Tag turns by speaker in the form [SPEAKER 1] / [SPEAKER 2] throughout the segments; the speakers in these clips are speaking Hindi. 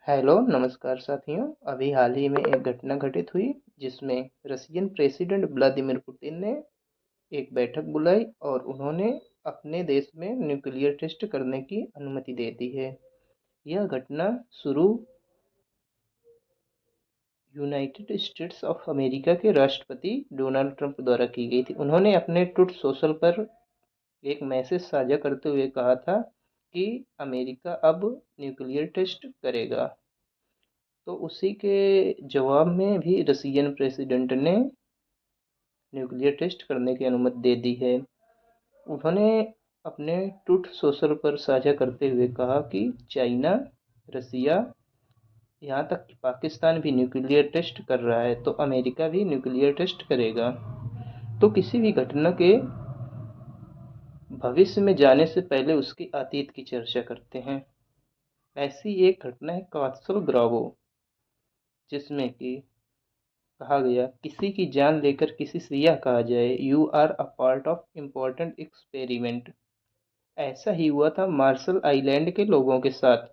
[SPEAKER 1] हेलो नमस्कार साथियों। अभी हाल ही में एक घटना घटित हुई जिसमें रशियन प्रेसिडेंट व्लादिमीर पुतिन ने एक बैठक बुलाई और उन्होंने अपने देश में न्यूक्लियर टेस्ट करने की अनुमति दे दी है। यह घटना शुरू यूनाइटेड स्टेट्स ऑफ अमेरिका के राष्ट्रपति डोनाल्ड ट्रंप द्वारा की गई थी। उन्होंने अपने ट्रुथ सोशल पर एक मैसेज साझा करते हुए कहा था कि अमेरिका अब न्यूक्लियर टेस्ट करेगा। तो उसी के जवाब में भी रशियन प्रेसिडेंट ने न्यूक्लियर टेस्ट करने की अनुमति दे दी है। उन्होंने अपने ट्रुथ सोशल पर साझा करते हुए कहा कि चाइना, रसिया, यहाँ तक कि पाकिस्तान भी न्यूक्लियर टेस्ट कर रहा है तो अमेरिका भी न्यूक्लियर टेस्ट करेगा। तो किसी भी घटना के भविष्य में जाने से पहले उसकी अतीत की चर्चा करते हैं। ऐसी एक घटना है कात्सल ग्रावो, जिसमें कि कहा गया किसी की जान लेकर किसी से यह कहा जाए you are a part of important experiment. ऐसा ही हुआ था मार्शल आइलैंड के लोगों के साथ।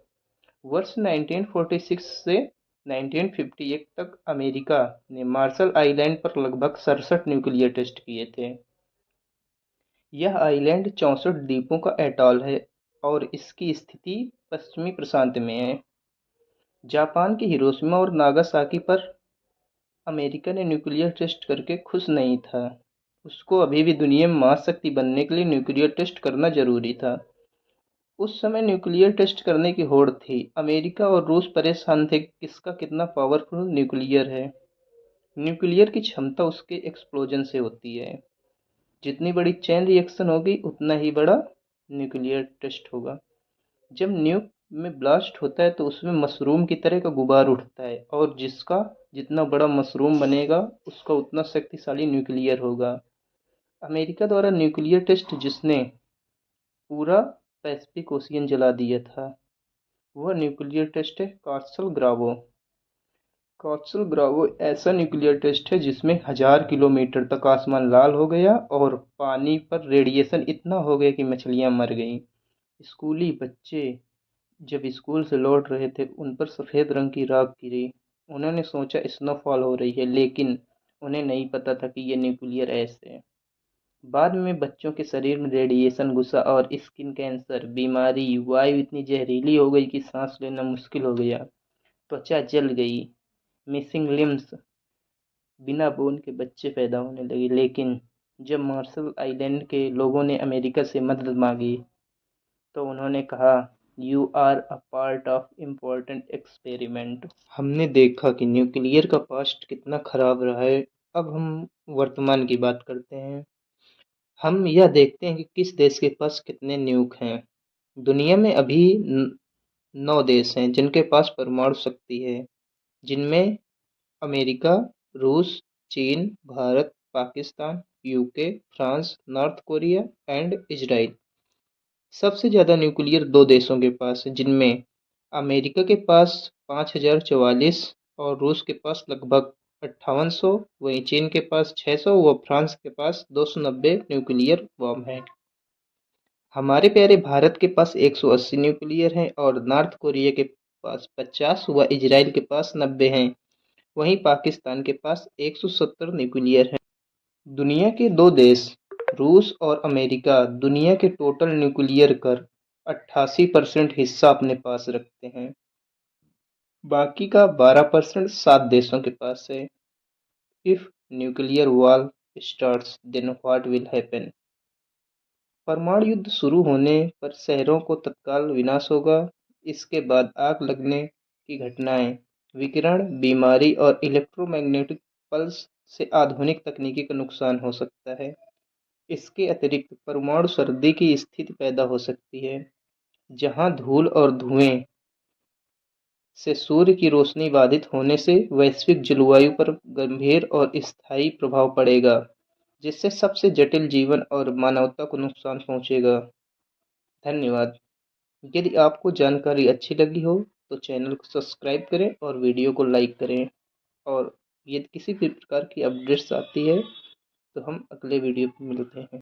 [SPEAKER 1] वर्ष 1946 से 1958 तक अमेरिका ने मार्शल आइलैंड पर लगभग 67 न्यूक्लियर टेस्ट किए थे। यह आइलैंड 64 द्वीपों का एटॉल है और इसकी स्थिति पश्चिमी प्रशांत में है। जापान के हिरोशिमा और नागासाकी पर अमेरिका ने न्यूक्लियर टेस्ट करके खुश नहीं था। उसको अभी भी दुनिया में महाशक्ति बनने के लिए न्यूक्लियर टेस्ट करना जरूरी था। उस समय न्यूक्लियर टेस्ट करने की होड़ थी। अमेरिका और रूस परेशान थे कि किसका कितना पावरफुल न्यूक्लियर है। न्यूक्लियर की क्षमता उसके एक्सप्लोजन से होती है। जितनी बड़ी चेन रिएक्शन होगी उतना ही बड़ा न्यूक्लियर टेस्ट होगा। जब न्यूक में ब्लास्ट होता है तो उसमें मशरूम की तरह का गुबार उठता है और जिसका जितना बड़ा मशरूम बनेगा उसका उतना शक्तिशाली न्यूक्लियर होगा। अमेरिका द्वारा न्यूक्लियर टेस्ट जिसने पूरा पैसिफिक ओशियन जला दिया था वह न्यूक्लियर टेस्ट है कास्टल ग्रावो। कास्टल ग्रावो ऐसा न्यूक्लियर टेस्ट है जिसमें 1000 किलोमीटर तक आसमान लाल हो गया और पानी पर रेडिएशन इतना हो गया कि मछलियां मर गईं। स्कूली बच्चे जब स्कूल से लौट रहे थे उन पर सफ़ेद रंग की राख गिरी। उन्होंने सोचा स्नोफॉल हो रही है, लेकिन उन्हें नहीं पता था कि ये न्यूक्लियर ऐसे है। बाद में बच्चों के शरीर में रेडिएशन घुसा और स्किन कैंसर बीमारी, वायु इतनी जहरीली हो गई कि सांस लेना मुश्किल हो गया। त्वचा जल गई, मिसिंग लिम्स, बिना बोन के बच्चे पैदा होने लगे। लेकिन जब मार्शल आइलैंड के लोगों ने अमेरिका से मदद मांगी तो उन्होंने कहा you are a part of important experiment. हमने देखा कि न्यूक्लियर का पास्ट कितना खराब रहा है। अब हम वर्तमान की बात करते हैं। हम यह देखते हैं कि किस देश के पास कितने न्यूक हैं। दुनिया में अभी 9 देश हैं जिनके पास परमाणु शक्ति है, जिनमें अमेरिका, रूस, चीन, Bharat, Pakistan, UK, France, north Korea and Israel. सबसे ज़्यादा न्यूक्लियर 2 देशों के पास है, जिनमें अमेरिका के पास 5044 और रूस के पास लगभग 5800, वहीं चीन के पास 600 व फ्रांस के पास 290 न्यूक्लियर बम हैं। हमारे प्यारे भारत के पास 180 न्यूक्लियर हैं और नॉर्थ कोरिया के पास 50 व इजराइल के पास 90 हैं। वहीं पाकिस्तान के पास 170 न्यूक्लियर हैं। दुनिया के 2 देश रूस और अमेरिका दुनिया के टोटल न्यूक्लियर कर 88% हिस्सा अपने पास रखते हैं। बाकी का 12% 7 देशों के पास है। If nuclear war starts then what will happen. परमाणु युद्ध शुरू होने पर शहरों को तत्काल विनाश होगा। इसके बाद आग लगने की घटनाएं, विकिरण, बीमारी और इलेक्ट्रोमैग्नेटिक पल्स से आधुनिक तकनीकी का नुकसान हो सकता है। इसके अतिरिक्त परमाणु सर्दी की स्थिति पैदा हो सकती है, जहां धूल और धुएं से सूर्य की रोशनी बाधित होने से वैश्विक जलवायु पर गंभीर और स्थायी प्रभाव पड़ेगा, जिससे सबसे जटिल जीवन और मानवता को नुकसान पहुंचेगा। धन्यवाद। यदि आपको जानकारी अच्छी लगी हो तो चैनल को सब्सक्राइब करें और वीडियो को लाइक करें। और यदि किसी भी प्रकार की अपडेट्स आती है तो हम अगले वीडियो में मिलते हैं।